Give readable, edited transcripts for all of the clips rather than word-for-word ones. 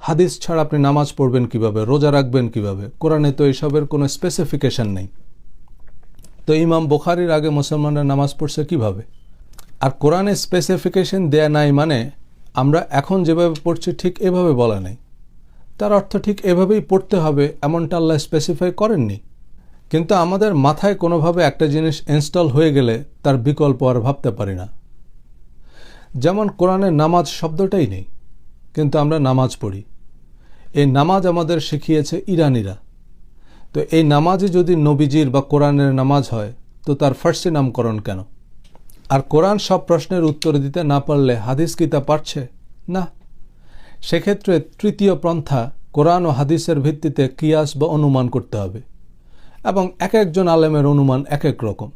হাদিস ছাড়া আপনি নামাজ পড়বেন কিভাবে, রোজা রাখবেন কিভাবে? কোরআনে তো এসবের কোনো স্পেসিফিকেশন নেই। তো ইমাম বুখারীর আগে মুসলমানরা নামাজ পড়ছে কিভাবে? আর কোরআনে স্পেসিফিকেশন দেয়া নাই মানে আমরা এখন যেভাবে পড়ছি ঠিক এভাবে বলা নেই। তার অর্থ ঠিক এভাবেই পড়তে হবে এমনটা আল্লাহ স্পেসিফাই করেননি। কিন্তু আমাদের মাথায় কোনোভাবে একটা জিনিস ইনস্টল হয়ে গেলে তার বিকল্প আর ভাবতে পারি না। যেমন কোরআনে নামাজ শব্দটাই নেই, কিন্তু আমরা নামাজ পড়ি। এই নামাজ আমাদের শিখিয়েছে ইরানিরা। তো এই নামাজই যদি নবীজির বা কোরআনের নামাজ হয় তো তার ফার্সি নামকরণ কেন? আর কোরআন সব প্রশ্নের উত্তর দিতে না পারলে হাদিস কি তা পারছে? না। সেক্ষেত্রে তৃতীয় পন্থা কোরআন ও হাদিসের ভিত্তিতে কিয়াস বা অনুমান করতে হবে, এবং এক একজন আলেমের অনুমান এক এক রকম।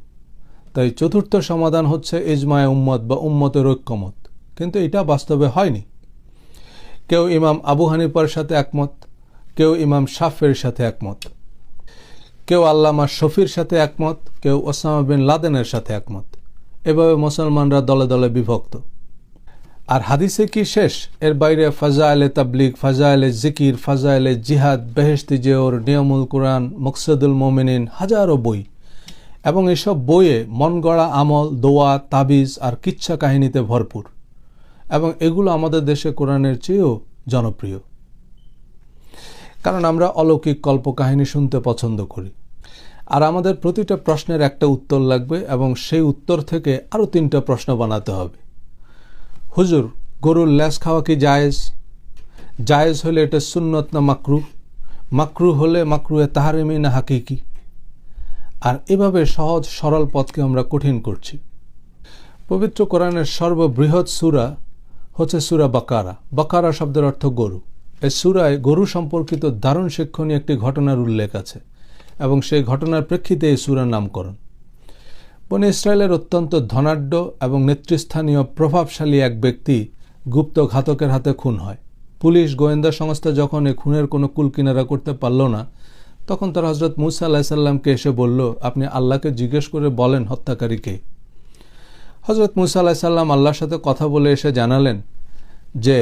তাই চতুর্থ সমাধান হচ্ছে ইজমায়ে উম্মত বা উম্মতের ঐক্যমত, কিন্তু এটা বাস্তবে হয়নি। কেউ ইমাম আবু হানিফার সাথে একমত, কেউ ইমাম শাফির সাথে একমত, কেউ আল্লামা শফির সাথে একমত, কেউ ওসামা বিন লাদেনের সাথে একমত। এভাবে মুসলমানরা দলে দলে বিভক্ত। আর হাদিসে কি শেষ? এর বাইরে ফাজাইলে তাবলিগ, ফাজাইলে জিকির, ফাজাইলে জিহাদ, বেহেশতি জিওর, নিয়মুল কোরআন, মকসুদুল মোমিনিন, হাজারো বই। এবং এসব বইয়ে মন গড়া আমল, দোয়া, তাবিজ আর কিচ্ছা কাহিনীতে ভরপুর। এবং এগুলো আমাদের দেশে কোরআনের চেয়েও জনপ্রিয়, কারণ আমরা অলৌকিক কল্পকাহিনী শুনতে পছন্দ করি। আর আমাদের প্রতিটা প্রশ্নের একটা উত্তর লাগবে, এবং সেই উত্তর থেকে আরও 3টা প্রশ্ন বানাতে হবে। হুজুর, গরুর ল্যাস খাওয়া কি জায়েজ? জায়েজ হলে এটা সুন্নত না মাকরু? মাকরু হলে মাকরুয়ে তাহারিমি না হাকিকি? আর এভাবে সহজ সরল পথকে আমরা কঠিন করছি। পবিত্র কোরআনের সর্ববৃহৎ সূরা হচ্ছে সূরা বাকারা। বাকারা শব্দের অর্থ গরু। এই সূরায় গরু সম্পর্কিত দারুণ শিক্ষণীয় একটি ঘটনার উল্লেখ আছে, এবং সেই ঘটনার প্রেক্ষিতে এই সূরার নামকরণ। বনী ইসরায়েলের অত্যন্ত ধনাঢ্য এবং নেতৃস্থানীয় প্রভাবশালী এক ব্যক্তি গুপ্ত ঘাতকের হাতে খুন হয়। পুলিশ গোয়েন্দা সংস্থা যখন এই খুনের কোনো কুলকিনারা করতে পারল না, তখন তারা হযরত মূসা আলাইহিস সালামকে এসে বলল, আপনি আল্লাহকে জিজ্ঞেস করে বলেন হত্যাকারী কে। হযরত মূসা আলাইহিস সালাম আল্লাহর সাথে কথা বলে এসে জানালেন যে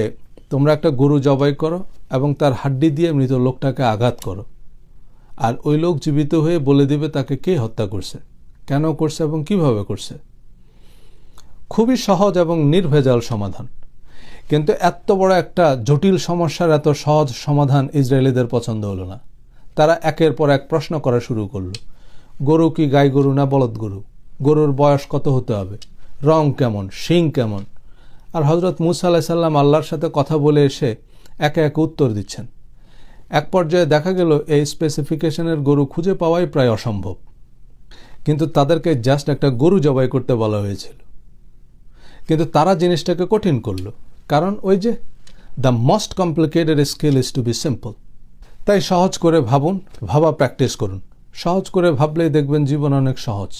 তোমরা একটা গরু জবাই করো এবং তার হাড্ডি দিয়ে মৃত লোকটাকে আঘাত করো, আর ওই লোক জীবিত হয়ে বলে দিবে তাকে কে হত্যা করছে, কেন করছে এবং কিভাবে করছে। খুবই সহজ এবং নির্ভেজাল সমাধান। কিন্তু এত বড় একটা জটিল সমস্যার এত সহজ সমাধান ইসরায়েলিদের পছন্দ হলো না। তারা একের পর এক প্রশ্ন করা শুরু করলো। গরু কি গাই গরু না বলদ গরু? গরুর বয়স কত হতে হবে? রং কেমন? শিং কেমন? আর হযরত মূসা আলাইহিস সালাম আল্লাহর সাথে কথা বলে এসে একে একে উত্তর দিচ্ছেন। এক পর্যায়ে দেখা গেল এই স্পেসিফিকেশনের গরু খুঁজে পাওয়াই প্রায় অসম্ভব। কিন্তু তাদেরকে জাস্ট একটা গরু জবাই করতে বলা হয়েছিল। কিন্তু তারা জিনিসটাকে কঠিন করলো, কারণ ওই যে the most complicated skill is to be simple. তাই সহজ করে ভাবুন, ভাবা প্র্যাকটিস করুন। সহজ করে ভাবলেই দেখবেন জীবন অনেক সহজ।